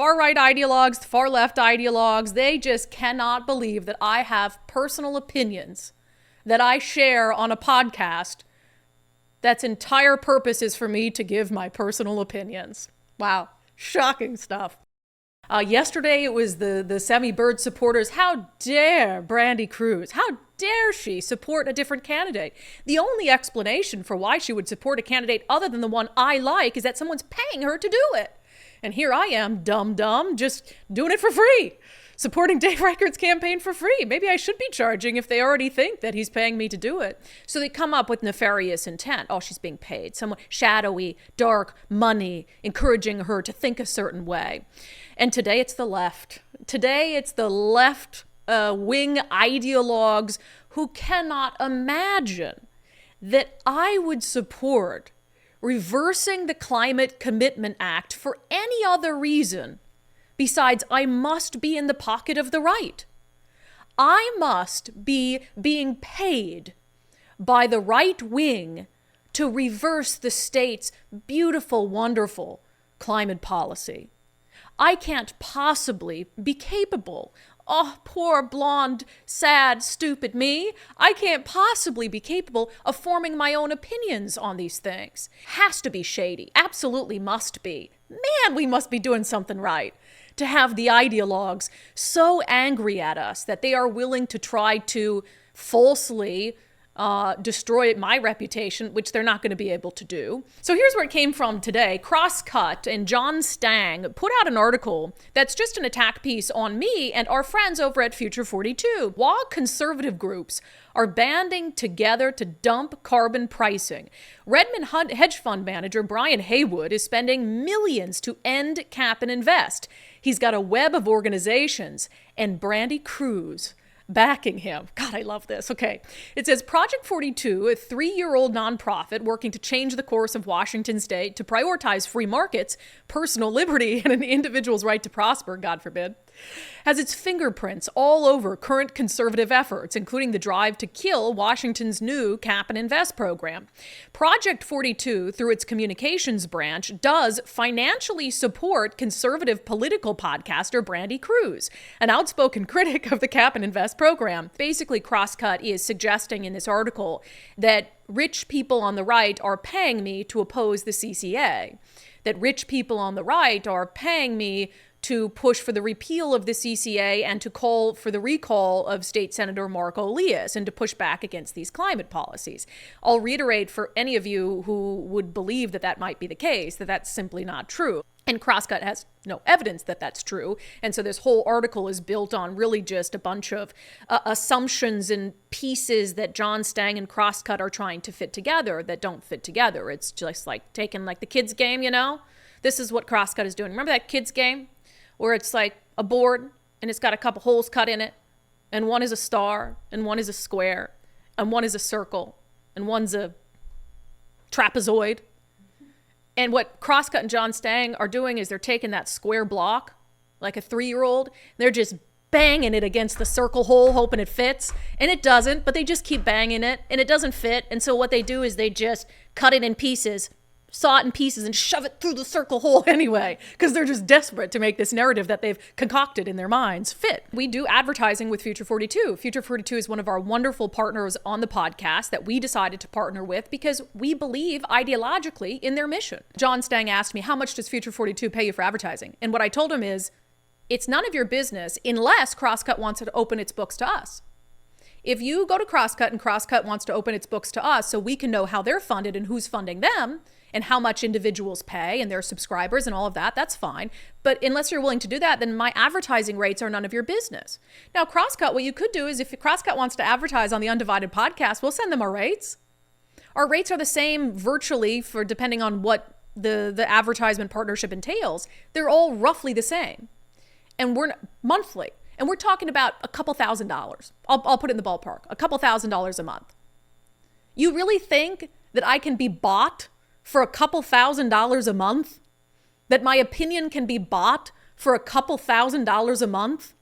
far-right ideologues, far-left ideologues, they just cannot believe that I have personal opinions that I share on a podcast that's entire purpose is for me to give my personal opinions. Wow, shocking stuff. Yesterday, it was the semi-bird supporters. How dare Brandi Kruse? How dare she support a different candidate? The only explanation for why she would support a candidate other than the one I like is that someone's paying her to do it. And here I am, dumb, just doing it for free. Supporting Dave Reichert's campaign for free. Maybe I should be charging if they already think that he's paying me to do it. So they come up with nefarious intent. Oh, she's being paid. Someone shadowy, dark, money, encouraging her to think a certain way. And today it's the left. Today it's the left wing ideologues who cannot imagine that I would support reversing the Climate Commitment Act for any other reason besides I must be in the pocket of the right. I must be being paid by the right wing to reverse the state's beautiful, wonderful climate policy. I can't possibly be capable. Oh, poor, blonde, sad, stupid me. I can't possibly be capable of forming my own opinions on these things. Has to be shady. Absolutely must be. Man, we must be doing something right to have the ideologues so angry at us that they are willing to try to falsely destroy my reputation, which they're not going to be able to do. So here's where it came from today. Crosscut and John Stang put out an article that's just an attack piece on me and our friends over at Future 42. While conservative groups are banding together to dump carbon pricing, Redmond hedge fund manager Brian Haywood is spending millions to end cap and invest. He's got a web of organizations and Brandi Kruse backing him. God, I love this. Okay. It says Project 42, a 3-year-old nonprofit working to change the course of Washington state to prioritize free markets, personal liberty, and an individual's right to prosper, God forbid, has its fingerprints all over current conservative efforts, including the drive to kill Washington's new cap and invest program. Project 42, through its communications branch, does financially support conservative political podcaster Brandi Kruse, an outspoken critic of the cap and invest program. Basically, Crosscut is suggesting in this article that rich people on the right are paying me to oppose the CCA, that rich people on the right are paying me to push for the repeal of the CCA and to call for the recall of State Senator Marco Elias and to push back against these climate policies. I'll reiterate for any of you who would believe that that might be the case, that that's simply not true. And Crosscut has no evidence that that's true. And so this whole article is built on really just a bunch of assumptions and pieces that John Stang and Crosscut are trying to fit together that don't fit together. It's just like taking like the kids game, you know? This is what Crosscut is doing. Remember that kids game where it's like a board and it's got a couple holes cut in it and one is a star and one is a square and one is a circle and one's a trapezoid? And what Crosscut and John Stang are doing is they're taking that square block, like a 3-year-old, they're just banging it against the circle hole, hoping it fits. And it doesn't, but they just keep banging it and it doesn't fit. And so what they do is they just cut it in pieces, saw it in pieces and shove it through the circle hole anyway, because they're just desperate to make this narrative that they've concocted in their minds fit. We do advertising with Future 42. Future 42 is one of our wonderful partners on the podcast that we decided to partner with because we believe ideologically in their mission. John Stang asked me, how much does Future 42 pay you for advertising? And what I told him is, it's none of your business unless Crosscut wants to open its books to us. If you go to Crosscut and Crosscut wants to open its books to us so we can know how they're funded and who's funding them, and how much individuals pay and their subscribers and all of that, that's fine. But unless you're willing to do that, then my advertising rates are none of your business. Now, Crosscut, what you could do is if Crosscut wants to advertise on the unDivided podcast, we'll send them our rates. Our rates are the same virtually for depending on what the advertisement partnership entails. They're all roughly the same. And we're monthly. And we're talking about a couple $1,000s. I'll put it in the ballpark, a couple $1,000s a month. You really think that I can be bought for a couple $1,000s a month? That my opinion can be bought for a couple $1,000s a month?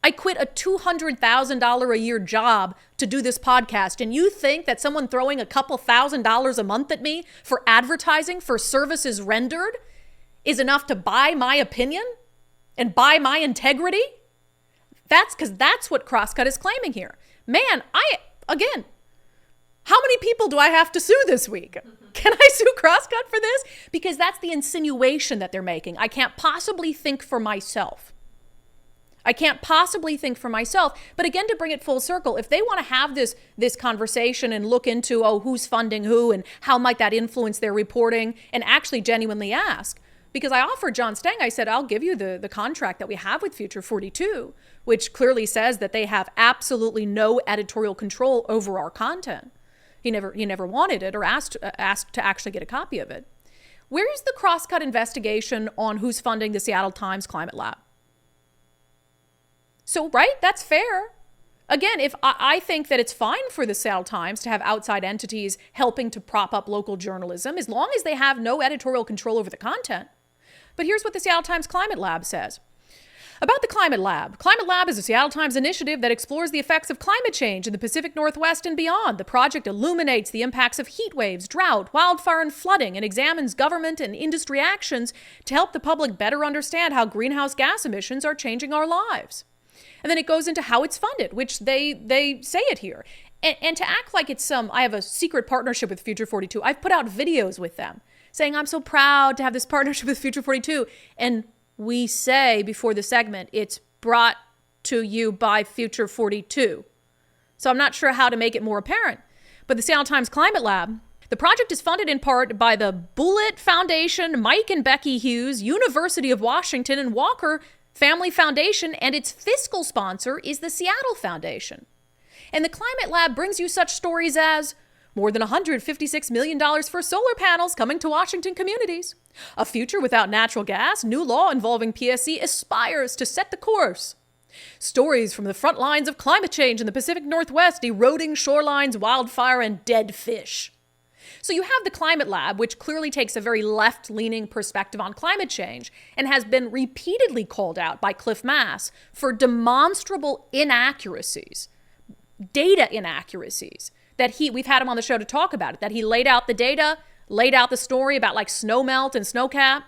I quit a $200,000 a year job to do this podcast, and you think that someone throwing a couple $1,000s a month at me for advertising for services rendered is enough to buy my opinion? and by my integrity? That's because that's what Crosscut is claiming here. Man, again, how many people do I have to sue this week? Can I sue Crosscut for this? Because that's the insinuation that they're making. I can't possibly think for myself. I can't possibly think for myself. But again, to bring it full circle, if they want to have this conversation and look into, who's funding who and how might that influence their reporting, and actually genuinely ask, because I offered John Stang, I said, I'll give you the contract that we have with Future 42, which clearly says that they have absolutely no editorial control over our content. He never wanted it or asked to actually get a copy of it. Where is the Crosscut investigation on who's funding the Seattle Times Climate Lab? So, right, that's fair. Again, if I think that it's fine for the Seattle Times to have outside entities helping to prop up local journalism, as long as they have no editorial control over the content. But here's what the Seattle Times Climate Lab says. About the Climate Lab. Climate Lab is a Seattle Times initiative that explores the effects of climate change in the Pacific Northwest and beyond. The project illuminates the impacts of heat waves, drought, wildfire, and flooding, and examines government and industry actions to help the public better understand how greenhouse gas emissions are changing our lives. And then it goes into how it's funded, which they say it here. And to act like it's I have a secret partnership with Future 42. I've put out videos with them saying, I'm so proud to have this partnership with Future 42. And we say before the segment, it's brought to you by Future 42. So I'm not sure how to make it more apparent. But the Seattle Times Climate Lab, the project is funded in part by the Bullitt Foundation, Mike and Becky Hughes, University of Washington, and Walker Family Foundation, and its fiscal sponsor is the Seattle Foundation. And the Climate Lab brings you such stories as more than $156 million for solar panels coming to Washington communities. A future without natural gas, new law involving PSC aspires to set the course. Stories from the front lines of climate change in the Pacific Northwest, eroding shorelines, wildfire, and dead fish. So you have the Climate Lab, which clearly takes a very left-leaning perspective on climate change and has been repeatedly called out by Cliff Mass for demonstrable inaccuracies, data inaccuracies, that we've had him on the show to talk about it, that he laid out the data, laid out the story about like snow melt and snowcap,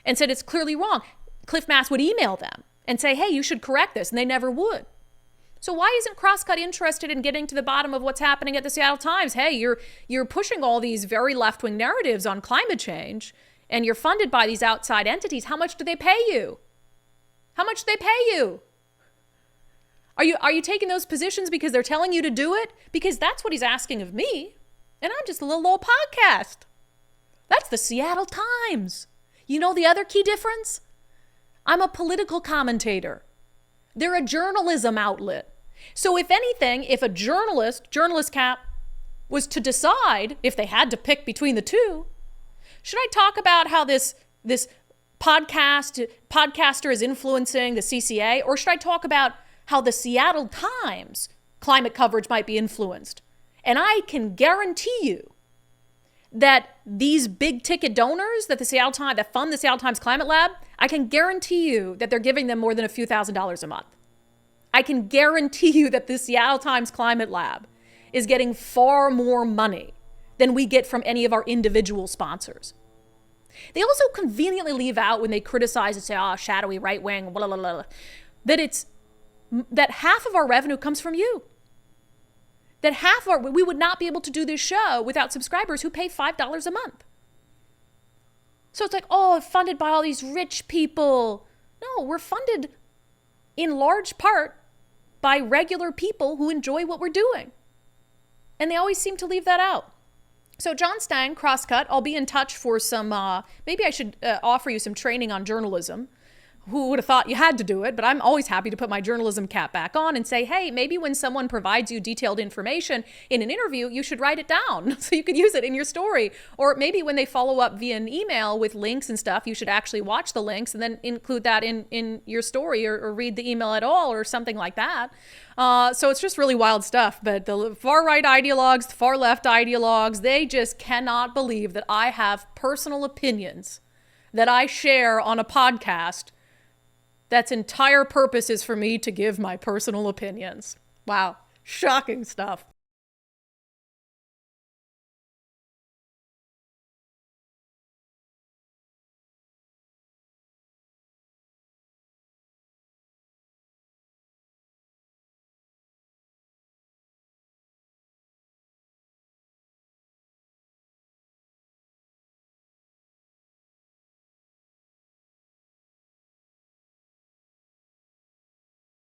and said it's clearly wrong. Cliff Mass would email them and say, hey, you should correct this, and they never would. So why isn't Crosscut interested in getting to the bottom of what's happening at the Seattle Times? Hey, you're pushing all these very left-wing narratives on climate change, and you're funded by these outside entities. How much do they pay you? How much do they pay you? Are you taking those positions because they're telling you to do it? Because that's what he's asking of me, and I'm just a little old podcast. That's the Seattle Times. You know the other key difference? I'm a political commentator. They're a journalism outlet. So if anything, if a journalist cap, was to decide if they had to pick between the two, should I talk about how this podcaster is influencing the CCA, or should I talk about how the Seattle Times climate coverage might be influenced? And I can guarantee you that these big ticket donors that fund the Seattle Times Climate Lab, I can guarantee you that they're giving them more than a few $1,000s a month. I can guarantee you that the Seattle Times Climate Lab is getting far more money than we get from any of our individual sponsors. They also conveniently leave out when they criticize and say, shadowy right wing, blah, blah, blah, that half of our revenue comes from you. That we would not be able to do this show without subscribers who pay $5 a month. So it's like, funded by all these rich people. No, we're funded in large part by regular people who enjoy what we're doing. And they always seem to leave that out. So John Stang, Crosscut, I'll be in touch for some, maybe I should offer you some training on journalism. Who would have thought you had to do it? But I'm always happy to put my journalism cap back on and say, hey, maybe when someone provides you detailed information in an interview, you should write it down so you could use it in your story. Or maybe when they follow up via an email with links and stuff, you should actually watch the links and then include that in your story or read the email at all or something like that. So it's just really wild stuff. But the far-right ideologues, the far-left ideologues, they just cannot believe that I have personal opinions that I share on a podcast that's entire purpose is for me to give my personal opinions. Wow, shocking stuff.